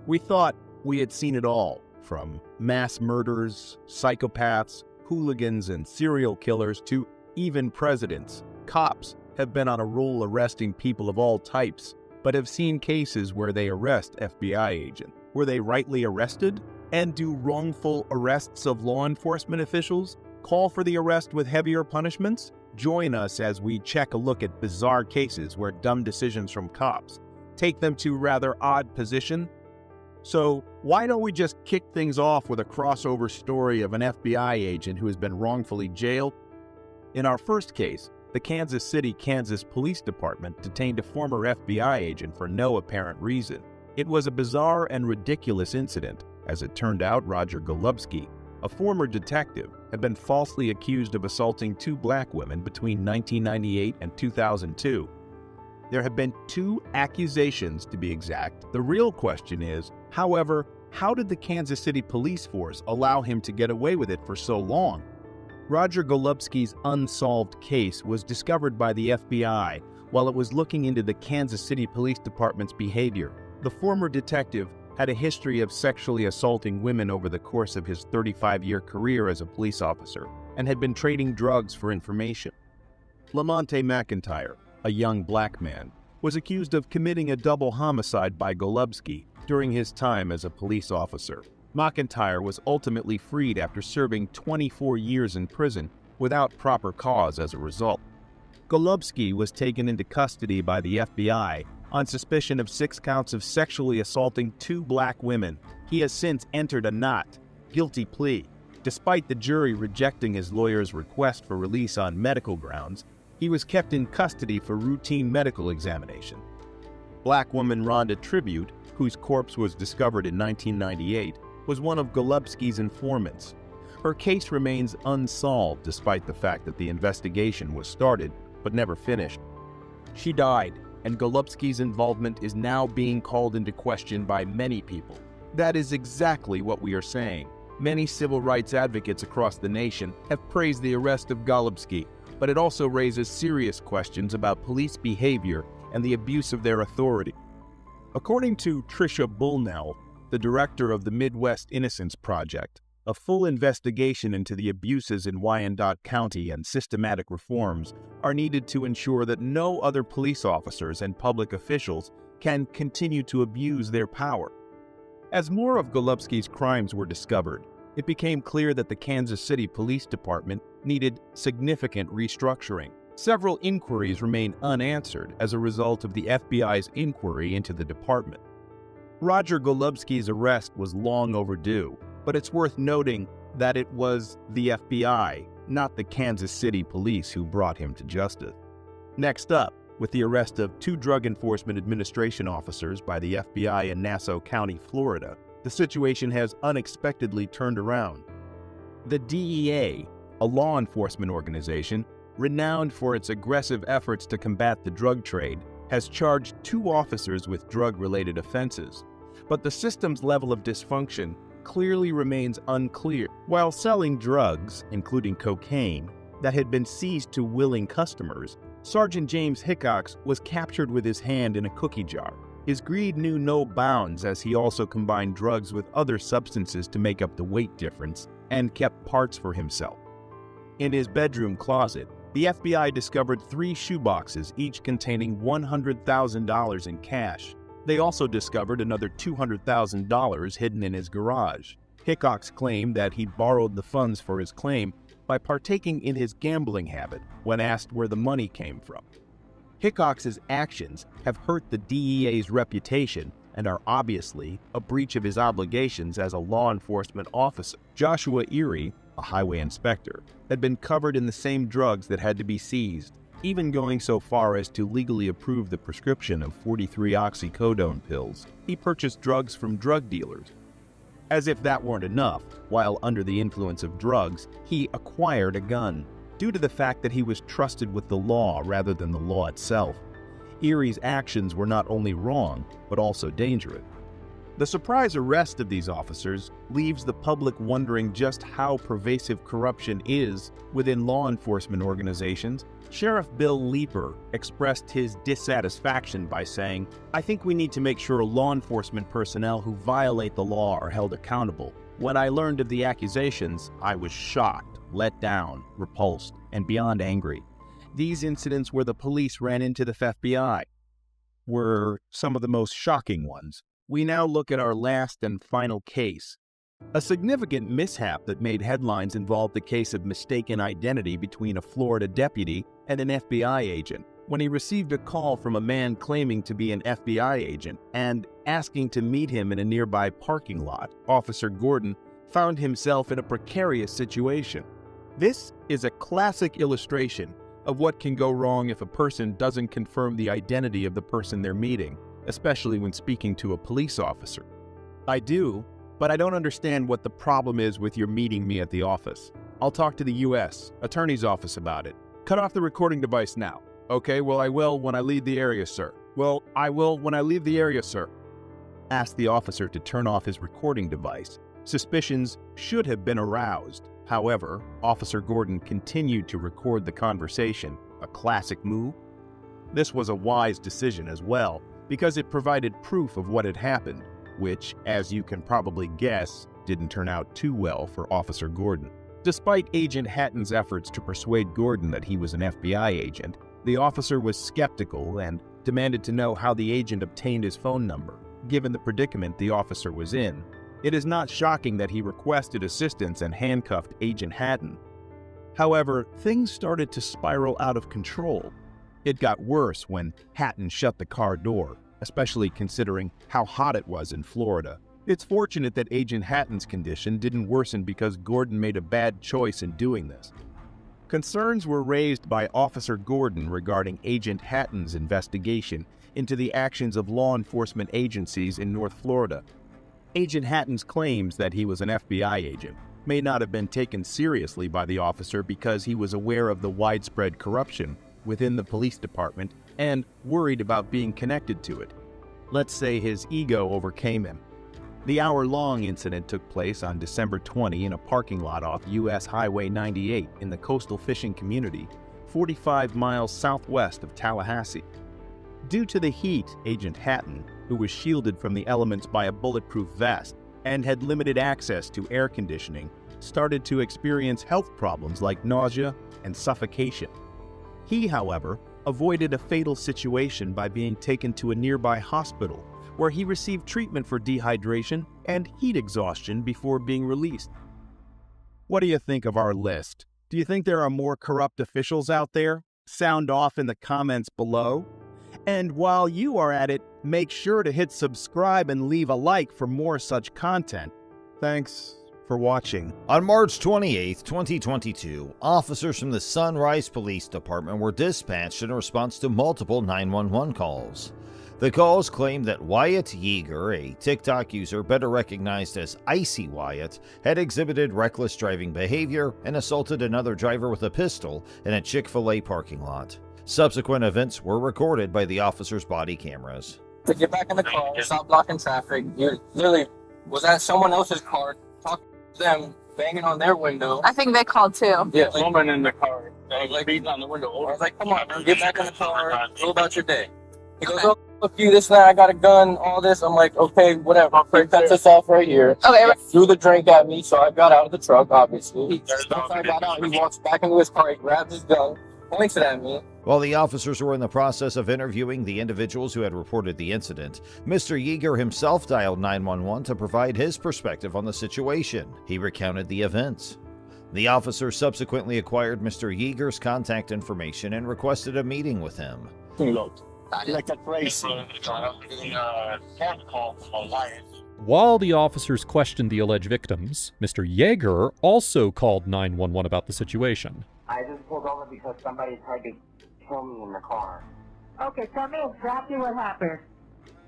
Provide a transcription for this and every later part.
We thought we had seen it all, from mass murders, psychopaths, hooligans, and serial killers to even presidents. Cops have been on a roll arresting people of all types, but have seen cases where they arrest FBI agents. Were they rightly arrested? And do wrongful arrests of law enforcement officials call for the arrest with heavier punishments? Join us as we check a look at bizarre cases where dumb decisions from cops take them to rather odd position. So why don't we just kick things off with a crossover story of an FBI agent who has been wrongfully jailed? In our first case, the Kansas City, Kansas Police Department detained a former FBI agent for no apparent reason. It was a bizarre and ridiculous incident. As it turned out, Roger Golubski, a former detective, had been falsely accused of assaulting two black women between 1998 and 2002. There have been 2 accusations, to be exact. The real question is, however, how did the Kansas City police force allow him to get away with it for so long? Roger Golubski's unsolved case was discovered by the FBI while it was looking into the Kansas City Police Department's behavior. The former detective had a history of sexually assaulting women over the course of his 35-year career as a police officer and had been trading drugs for information. Lamonte McIntyre, a young black man, was accused of committing a double homicide by Golubski during his time as a police officer. McIntyre was ultimately freed after serving 24 years in prison without proper cause as a result. Golubski was taken into custody by the FBI on suspicion of 6 counts of sexually assaulting 2 black women. He has since entered a not guilty plea. Despite the jury rejecting his lawyer's request for release on medical grounds, he was kept in custody for routine medical examination. Black woman Rhonda Tribute, whose corpse was discovered in 1998, was one of Golubski's informants. Her case remains unsolved despite the fact that the investigation was started but never finished. She died, and Golubski's involvement is now being called into question by many people. That is exactly what we are saying. Many civil rights advocates across the nation have praised the arrest of Golubski, but it also raises serious questions about police behavior and the abuse of their authority. According to Tricia Bullnell, the director of the Midwest Innocence Project, a full investigation into the abuses in Wyandotte County and systematic reforms are needed to ensure that no other police officers and public officials can continue to abuse their power. As more of Golubski's crimes were discovered, it became clear that the Kansas City Police Department needed significant restructuring. Several inquiries remain unanswered as a result of the FBI's inquiry into the department. Roger Golubski's arrest was long overdue, but it's worth noting that it was the FBI, not the Kansas City Police, who brought him to justice. Next up, with the arrest of 2 Drug Enforcement Administration officers by the FBI in Nassau County, Florida, the situation has unexpectedly turned around. The DEA, a law enforcement organization renowned for its aggressive efforts to combat the drug trade, has charged 2 officers with drug-related offenses. But the system's level of dysfunction clearly remains unclear. While selling drugs, including cocaine, that had been seized to willing customers, Sergeant James Hickox was captured with his hand in a cookie jar. His greed knew no bounds as he also combined drugs with other substances to make up the weight difference and kept parts for himself. In his bedroom closet, the FBI discovered 3 shoeboxes, each containing $100,000 in cash. They also discovered another $200,000 hidden in his garage. Hickox claimed that he borrowed the funds for his claim by partaking in his gambling habit when asked where the money came from. Hickox's actions have hurt the DEA's reputation and are obviously a breach of his obligations as a law enforcement officer. Joshua Erie, a highway inspector, had been covered in the same drugs that had to be seized, even going so far as to legally approve the prescription of 43 oxycodone pills. He purchased drugs from drug dealers. As if that weren't enough, while under the influence of drugs, he acquired a gun. Due to the fact that he was trusted with the law rather than the law itself, Erie's actions were not only wrong, but also dangerous. The surprise arrest of these officers leaves the public wondering just how pervasive corruption is within law enforcement organizations. Sheriff Bill Leeper expressed his dissatisfaction by saying, "I think we need to make sure law enforcement personnel who violate the law are held accountable. When I learned of the accusations, I was shocked, let down, repulsed, and beyond angry. These incidents where the police ran into the FBI were some of the most shocking ones. We now look at our last and final case. A significant mishap that made headlines involved the case of mistaken identity between a Florida deputy and an FBI agent. When he received a call from a man claiming to be an FBI agent and asking to meet him in a nearby parking lot, Officer Gordon found himself in a precarious situation. This is a classic illustration of what can go wrong if a person doesn't confirm the identity of the person they're meeting, especially when speaking to a police officer. I do, but I don't understand what the problem is with your meeting me at the office. I'll talk to the U.S. Attorney's Office about it. Cut off the recording device now." "Okay, well, I will when I leave the area, sir." "Well, I will when I leave the area, sir." Asked the officer to turn off his recording device. Suspicions should have been aroused. However, Officer Gordon continued to record the conversation, a classic move. This was a wise decision as well, because it provided proof of what had happened, which, as you can probably guess, didn't turn out too well for Officer Gordon. Despite Agent Hatton's efforts to persuade Gordon that he was an FBI agent, the officer was skeptical and demanded to know how the agent obtained his phone number. Given the predicament the officer was in, it is not shocking that he requested assistance and handcuffed Agent Hatton. However, things started to spiral out of control. It got worse when Hatton shut the car door, especially considering how hot it was in Florida. It's fortunate that Agent Hatton's condition didn't worsen because Gordon made a bad choice in doing this. Concerns were raised by Officer Gordon regarding Agent Hatton's investigation into the actions of law enforcement agencies in North Florida. Agent Hatton's claims that he was an FBI agent may not have been taken seriously by the officer because he was aware of the widespread corruption within the police department and worried about being connected to it. Let's say his ego overcame him. The hour-long incident took place on December 20 in a parking lot off U.S. Highway 98 in the coastal fishing community, 45 miles southwest of Tallahassee. Due to the heat, Agent Hatton, who was shielded from the elements by a bulletproof vest and had limited access to air conditioning, started to experience health problems like nausea and suffocation. He, however, avoided a fatal situation by being taken to a nearby hospital, where he received treatment for dehydration and heat exhaustion before being released. What do you think of our list? Do you think there are more corrupt officials out there? Sound off in the comments below. And while you are at it, make sure to hit subscribe and leave a like for more such content. Thanks for watching. On March 28, 2022, officers from the Sunrise Police Department were dispatched in response to multiple 911 calls. The calls claimed that Wyatt Yeager, a TikTok user better recognized as Icy Wyatt, had exhibited reckless driving behavior and assaulted another driver with a pistol in a Chick-fil-A parking lot. Subsequent events were recorded by the officers' body cameras. To get back in the car, stop blocking traffic. You literally was at someone else's car, talking to them, banging on their window. I think they called too. Yeah, woman in the car, like beating on the window. I was like, come on, man, get back in the car, go about your day. He goes, "Oh, fuck you, this and that, I got a gun, all this." I'm like, okay, whatever. He cuts us off right here. Okay. He threw the drink at me, so I got out of the truck, obviously. Once I got out, he walks back into his car, he grabs his gun, points it at me. While the officers were in the process of interviewing the individuals who had reported the incident, Mr. Yeager himself dialed 911 to provide his perspective on the situation. He recounted the events. The officers subsequently acquired Mr. Yeager's contact information and requested a meeting with him. Like that crazy. While the officers questioned the alleged victims, Mr. Yeager also called 911 about the situation. I just pulled over because somebody tried to kill me in the car. Okay, tell me exactly what happened.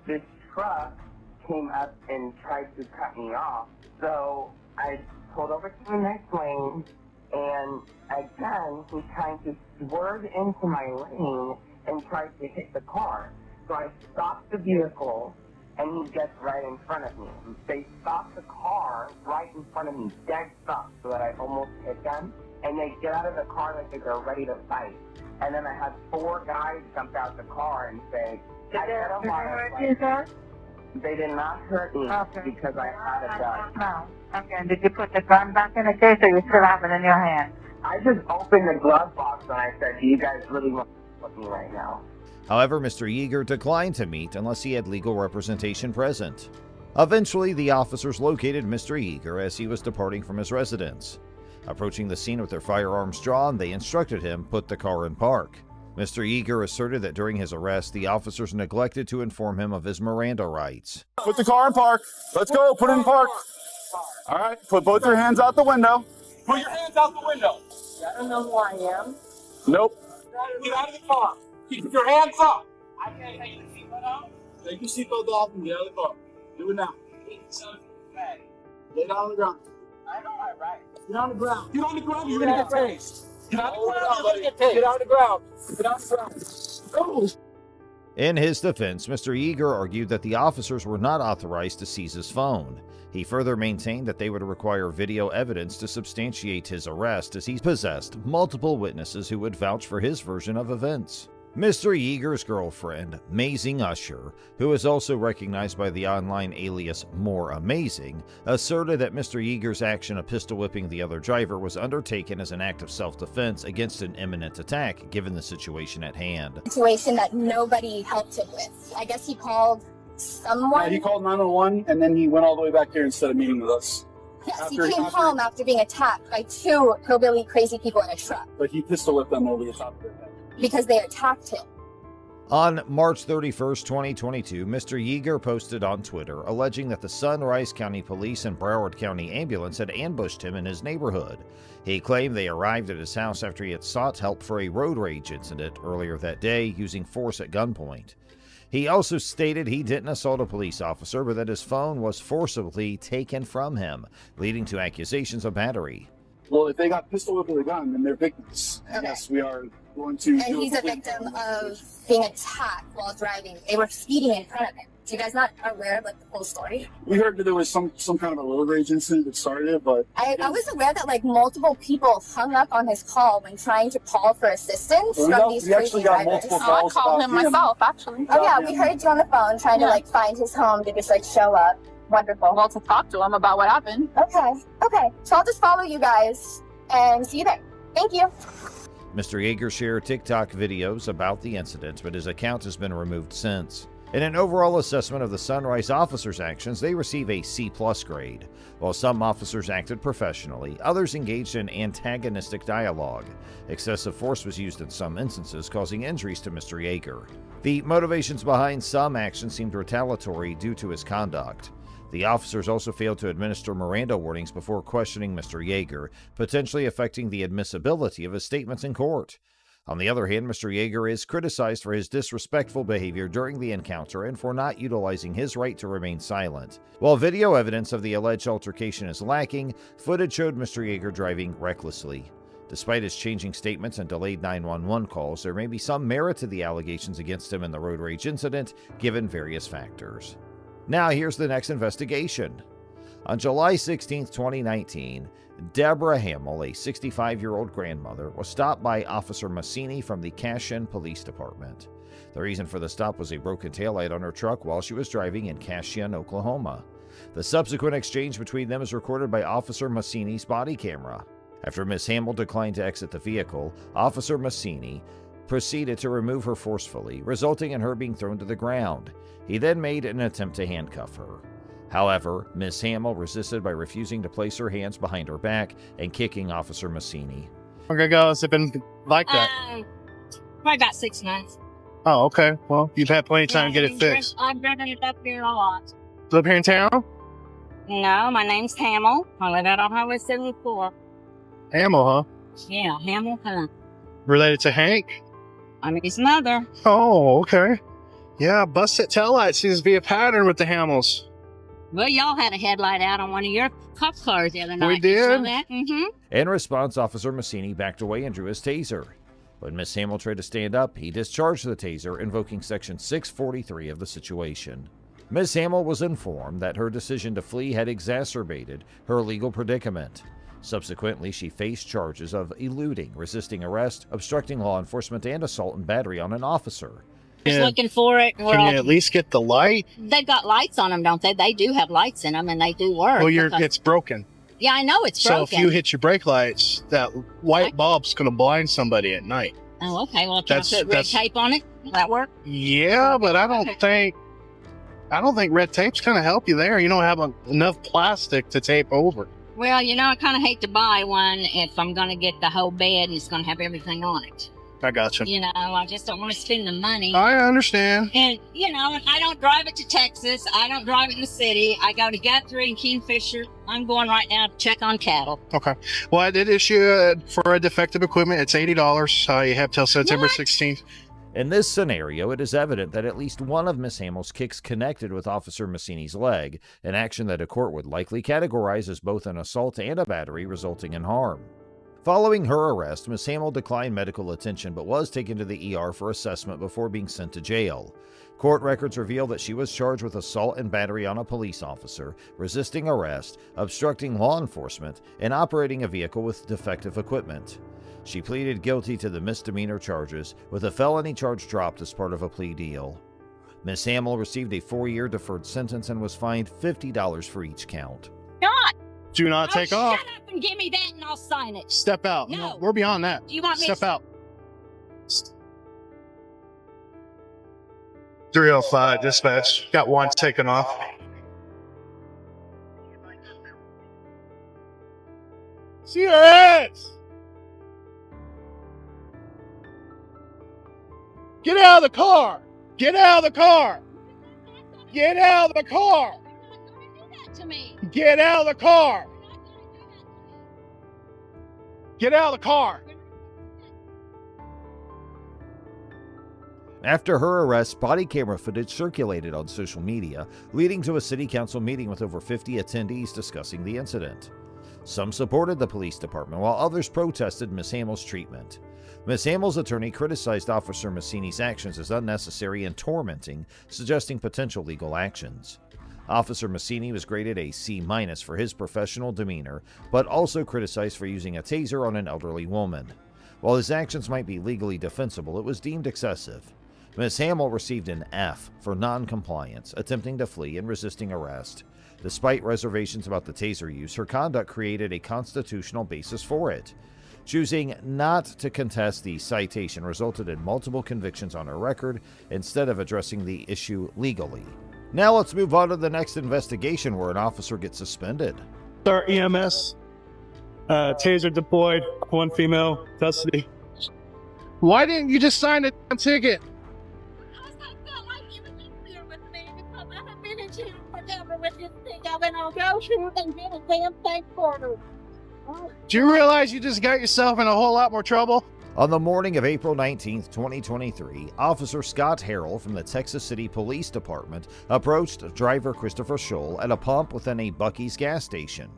This truck came up and tried to cut me off, so I pulled over to the next lane, and again, he tried to swerve into my lane and tried to hit the car. So I stopped the vehicle, and he gets right in front of me. They stop the car right in front of me, dead stop, so that I almost hit them. And they get out of the car like they're ready to fight. And then I had 4 guys jump out the car and say, I hit them on it. They did not hurt me because I had a gun. No. Okay. Did you put the gun back in the case, or you still have it in your hand? I just opened the glove box and I said, do you guys really want to with me right now? However, Mr. Yeager declined to meet unless he had legal representation present. Eventually, the officers located Mr. Yeager as he was departing from his residence. Approaching the scene with their firearms drawn, they instructed him put the car in park. Mr. Yeager asserted that during his arrest, the officers neglected to inform him of his Miranda rights. Put the car in park. Let's go. Put it in park. All right. Put both your hands out the window. Put your hands out the window. I don't know who I am. Nope. Get out of the car. Keep your hands up. I can't take your seatbelt off. Take your seatbelt off and get out of the car. Do it now. Lay down on the ground. I know my rights. Get on the ground. Get on the ground. You're gonna get tased. Get on the ground. You're gonna get tased. Get on the ground. Get on the ground. Oh. In his defense, Mr. Yeager argued that the officers were not authorized to seize his phone. He further maintained that they would require video evidence to substantiate his arrest, as he possessed multiple witnesses who would vouch for his version of events. Mr. Yeager's girlfriend, Mazing Usher, who is also recognized by the online alias More Amazing, asserted that Mr. Yeager's action of pistol whipping the other driver was undertaken as an act of self-defense against an imminent attack, given the situation at hand. Situation that nobody helped him with. I guess he called someone. Yeah, he called 911 and then he went all the way back here instead of meeting with us. Yes, he came home after being attacked by 2 hillbilly crazy people in a truck. But he pistol whipped them over the top of their head. Because they attacked him. On March 31st, 2022, Mr. Yeager posted on Twitter alleging that the Sunrise County Police and Broward County Ambulance had ambushed him in his neighborhood. He claimed they arrived at his house after he had sought help for a road rage incident earlier that day using force at gunpoint. He also stated he didn't assault a police officer, but that his phone was forcibly taken from him, leading to accusations of battery. Well, if they got pistol whipped with a gun, then they're victims. Okay. Yes, we are going to. And he's a victim of being attacked while driving. They were speeding in front of him. So you guys not aware of the whole story? We heard that there was some kind of a road rage incident that started it, but I was aware that multiple people hung up on his call when trying to call for assistance from these crazy drivers. Multiple calls. I called him myself, actually. Oh yeah, we heard you on the phone trying to find his home to just show up. Wonderful. Well, to talk to him about what happened. Okay. So I'll just follow you guys and see you there. Thank you. Mr. Yeager shared TikTok videos about the incident, but his account has been removed since. In an overall assessment of the Sunrise officers' actions, they receive a C+ grade. While some officers acted professionally, others engaged in antagonistic dialogue. Excessive force was used in some instances, causing injuries to Mr. Yeager. The motivations behind some actions seemed retaliatory due to his conduct. The officers also failed to administer Miranda warnings before questioning Mr. Yeager, potentially affecting the admissibility of his statements in court. On the other hand, Mr. Yeager is criticized for his disrespectful behavior during the encounter and for not utilizing his right to remain silent. While video evidence of the alleged altercation is lacking, footage showed Mr. Yeager driving recklessly. Despite his changing statements and delayed 911 calls, there may be some merit to the allegations against him in the road rage incident, given various factors. Now here's the next investigation. On July 16, 2019, Deborah Hamill, a 65-year-old grandmother, was stopped by Officer Massini from the Cashin Police Department. The reason for the stop was a broken taillight on her truck while she was driving in Cashin, Oklahoma. The subsequent exchange between them is recorded by Officer Massini's body camera. After Ms. Hamill declined to exit the vehicle, Officer Massini proceeded to remove her forcefully, resulting in her being thrown to the ground. He then made an attempt to handcuff her. However, Ms. Hamill resisted by refusing to place her hands behind her back and kicking Officer Massini. How long ago has it been like that? Probably about 6 months. Oh, okay. Well, you've had plenty of time to get it fixed. I've driven it up here a lot. Live here in town? No, my name's Hamill. I live out on Highway 74. Hamill, huh? Yeah, Hamill Hunt. Related to Hank? I'm his mother. Oh, okay. Yeah, busted taillight seems to be a pattern with the Hamills. Well, y'all had a headlight out on one of your cop cars the other night. We did? In response, Officer Massini backed away and drew his taser. When Miss Hamill tried to stand up, he discharged the taser, invoking Section 643 of the situation. Ms. Hamill was informed that her decision to flee had exacerbated her legal predicament. Subsequently, she faced charges of eluding, resisting arrest, obstructing law enforcement, and assault and battery on an officer. Just looking for it. Can you at least get the light? They've got lights on them, don't they? They do have lights in them, and they do work. Well, it's broken. Yeah, I know it's broken. So if you hit your brake lights, that white bulb's going to blind somebody at night. Oh, okay. Well, can I put red tape on it? Will that work? Yeah, but I don't think red tape's going to help you there. You don't have enough plastic to tape over. Well, I kind of hate to buy one if I'm going to get the whole bed and it's going to have everything on it. I got you. I just don't want to spend the money. I understand. And, I don't drive it to Texas. I don't drive it in the city. I go to Guthrie and Kingfisher. I'm going right now to check on cattle. Okay. Well, I did issue for a defective equipment. It's $80. You have till September 16th. In this scenario, it is evident that at least one of Ms. Hamill's kicks connected with Officer Massini's leg, an action that a court would likely categorize as both an assault and a battery resulting in harm. Following her arrest, Ms. Hamill declined medical attention but was taken to the ER for assessment before being sent to jail. Court records reveal that she was charged with assault and battery on a police officer, resisting arrest, obstructing law enforcement, and operating a vehicle with defective equipment. She pleaded guilty to the misdemeanor charges, with a felony charge dropped as part of a plea deal. Ms. Hamill received a 4-year deferred sentence and was fined $50 for each count. God! Do not take off. Shut up and give me that and I'll sign it. Step out. No. We're beyond that. Do you want me Step out. 305 dispatch. Got one taken off. See your ass! Get out of the car! Get out of the car! Get out of the car! to me? Get out of the car! Get out of the car! After her arrest, body camera footage circulated on social media, leading to a city council meeting with over 50 attendees discussing the incident. Some supported the police department, while others protested Ms. Hamill's treatment. Ms. Hamill's attorney criticized Officer Massini's actions as unnecessary and tormenting, suggesting potential legal actions. Officer Massini was graded a C- for his professional demeanor, but also criticized for using a taser on an elderly woman. While his actions might be legally defensible, it was deemed excessive. Ms. Hamill received an F for non-compliance, attempting to flee and resisting arrest. Despite reservations about the taser use, her conduct created a constitutional basis for it. Choosing not to contest the citation resulted in multiple convictions on her record instead of addressing the issue legally. Now let's move on to the next investigation where an officer gets suspended. Sir, EMS. Taser deployed. One female. Custody. Why didn't you just sign a damn ticket? Because I felt like you would be clear with me because I have been in jail forever with this thing. I've been on go through and been a damn thing for her. Do you realize you just got yourself in a whole lot more trouble? On the morning of April 19, 2023, Officer Scott Harrell from the Texas City Police Department approached driver Christopher Scholl at a pump within a Buc-ee's gas station.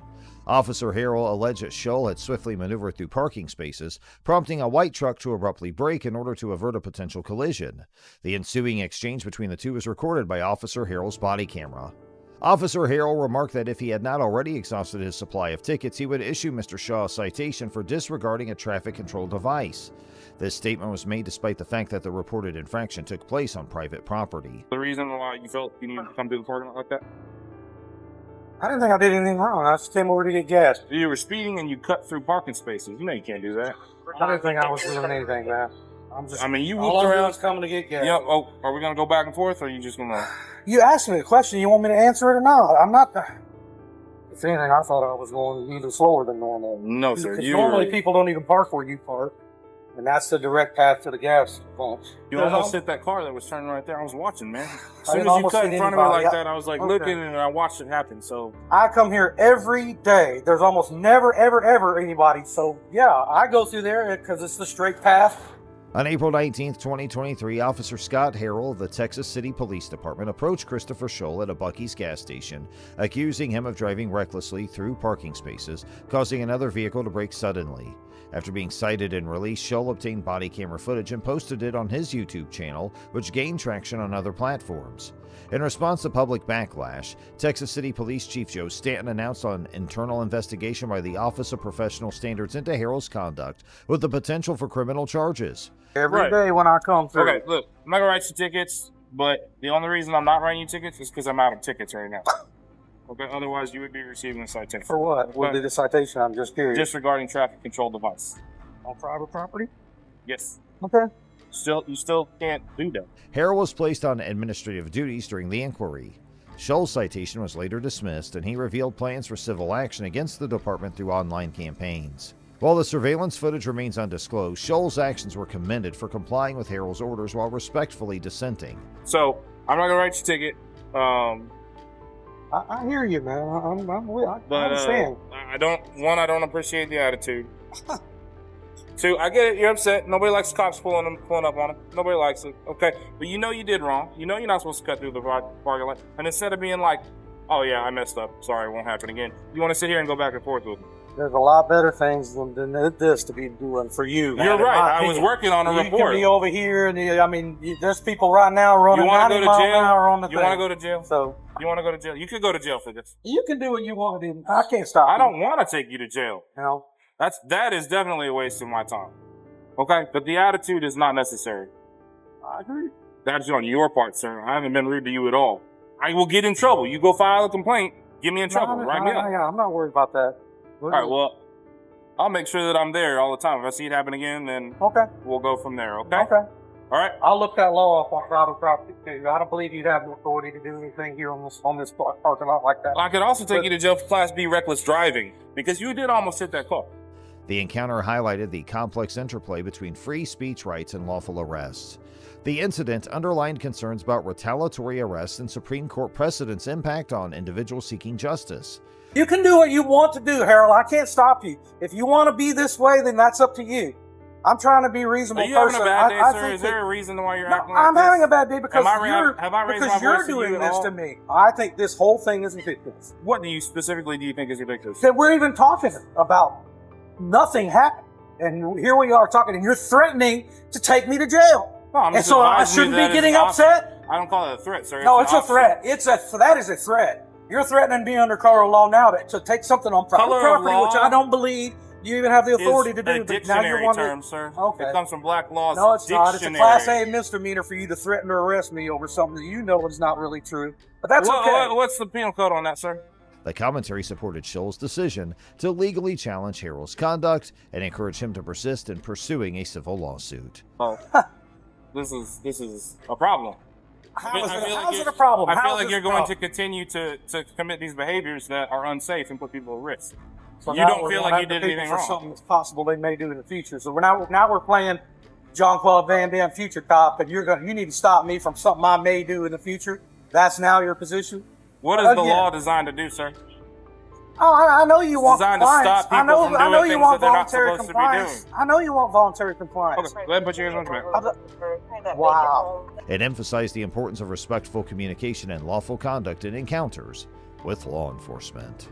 Officer Harrell alleged that Scholl had swiftly maneuvered through parking spaces, prompting a white truck to abruptly brake in order to avert a potential collision. The ensuing exchange between the two was recorded by Officer Harrell's body camera. Officer Harrell remarked that if he had not already exhausted his supply of tickets, he would issue Mr. Shaw a citation for disregarding a traffic control device. This statement was made despite the fact that the reported infraction took place on private property. The reason why you felt you needed to come through the parking lot like that? I didn't think I did anything wrong. I just came over to get gas. You were speeding and you cut through parking spaces. You know you can't do that. I didn't think I was doing anything, man. You all whooped I'm around. doing is coming to get gas. Yep. Oh, are we gonna go back and forth, or are you just gonna? You asked me a question. You want me to answer it or not? I'm not. If anything, I thought I was going even slower than normal. No, sir. Because normally people don't even park where you park, and that's the direct path to the gas pump. You almost hit that car that was turning right there. I was watching, man. As I soon didn't as you almost cut hit in front of me anybody. like that, I was like Okay. looking and I watched it happen. So I come here every day. There's almost never, ever, ever anybody. So yeah, I go through there because it's the straight path. On April 19, 2023, Officer Scott Harrell of the Texas City Police Department approached Christopher Scholl at a Buc-ee's gas station, accusing him of driving recklessly through parking spaces, causing another vehicle to brake suddenly. After being cited and released, Scholl obtained body camera footage and posted it on his YouTube channel, which gained traction on other platforms. In response to public backlash, Texas City Police Chief Joe Stanton announced an internal investigation by the Office of Professional Standards into Harrell's conduct, with the potential for criminal charges. Every day when I come through. Okay, look, I'm not gonna write you tickets, but the only reason I'm not writing you tickets is because I'm out of tickets right now. Okay, otherwise you would be receiving a citation. For what? Okay. What would be the citation? I'm just curious. Disregarding traffic control device. On private property? Yes. Okay. You still can't do that. Harrell was placed on administrative duties during the inquiry. Scholl's citation was later dismissed, and he revealed plans for civil action against the department through online campaigns. While the surveillance footage remains undisclosed, Scholl's actions were commended for complying with Harrell's orders while respectfully dissenting. So, I'm not going to write you a ticket. I hear you, man. I understand. I don't appreciate the attitude. Two, I get it. You're upset. Nobody likes cops pulling up on them. Nobody likes it. Okay, but you know you did wrong. You know you're not supposed to cut through the parking lot. And instead of being like, "Oh yeah, I messed up. Sorry, it won't happen again," you want to sit here and go back and forth with them. There's a lot better things than this to be doing for you. You're right. I was working on a you report. You can be over here, and there's people right now running 90 miles an hour on the thing. You want to go to jail? So you want to go to jail? You could go to jail for this. You can do what you want to do. I can't stop you. I don't want to take you to jail. No. That is definitely a waste of my time. Okay, but the attitude is not necessary. I agree. That's on your part, sir. I haven't been rude to you at all. I will get in trouble. You go file a complaint, get me in trouble. Write me up. I'm not worried about that. All right, well, I'll make sure that I'm there all the time. If I see it happen again, then we'll go from there, okay? Okay. All right. I'll look that law up on private property too. I don't believe you'd have the authority to do anything here on this parking lot like that. I could also take you to jail for Class B reckless driving because you did almost hit that car. The encounter highlighted the complex interplay between free speech rights and lawful arrests. The incident underlined concerns about retaliatory arrests and Supreme Court precedent's impact on individuals seeking justice. You can do what you want to do, Harold. I can't stop you. If you want to be this way, then that's up to you. I'm trying to be a reasonable person. Are you having a bad day, sir? Is there a reason why you're acting like I'm this? having a bad day because you're doing this to me. I think this whole thing is ridiculous. What do you think is ridiculous? That we're even talking about nothing happened. And here we are talking, and you're threatening to take me to jail. No, and so I shouldn't be getting upset? I don't call it a threat, sir. No, it's a threat. That is a threat. You're threatening me under color of law now to take something on private property, which I don't believe you even have the authority to do. It's a dictionary term, sir. Okay. It comes from black law's No, it's dictionary. not. It's a Class A misdemeanor for you to threaten or arrest me over something that you know is not really true. But that's okay. What's the penal code on that, sir? The commentary supported Scholl's decision to legally challenge Harrell's conduct and encourage him to persist in pursuing a civil lawsuit. Oh, this is a problem. How's it a problem? I feel like you're going to continue to commit these behaviors that are unsafe and put people at risk. So you don't feel like you did anything wrong. Something that's possible they may do in the future. So now we're playing Jean-Claude Van Damme future cop, and you need to stop me from something I may do in the future. That's now your position. What is the law designed to do, sir? Oh, I know you want designed compliance. To stop people from doing things that they're not supposed to be doing. I know you want voluntary compliance. Okay, go ahead and put your hands on your back. Wow. It emphasized the importance of respectful communication and lawful conduct in encounters with law enforcement.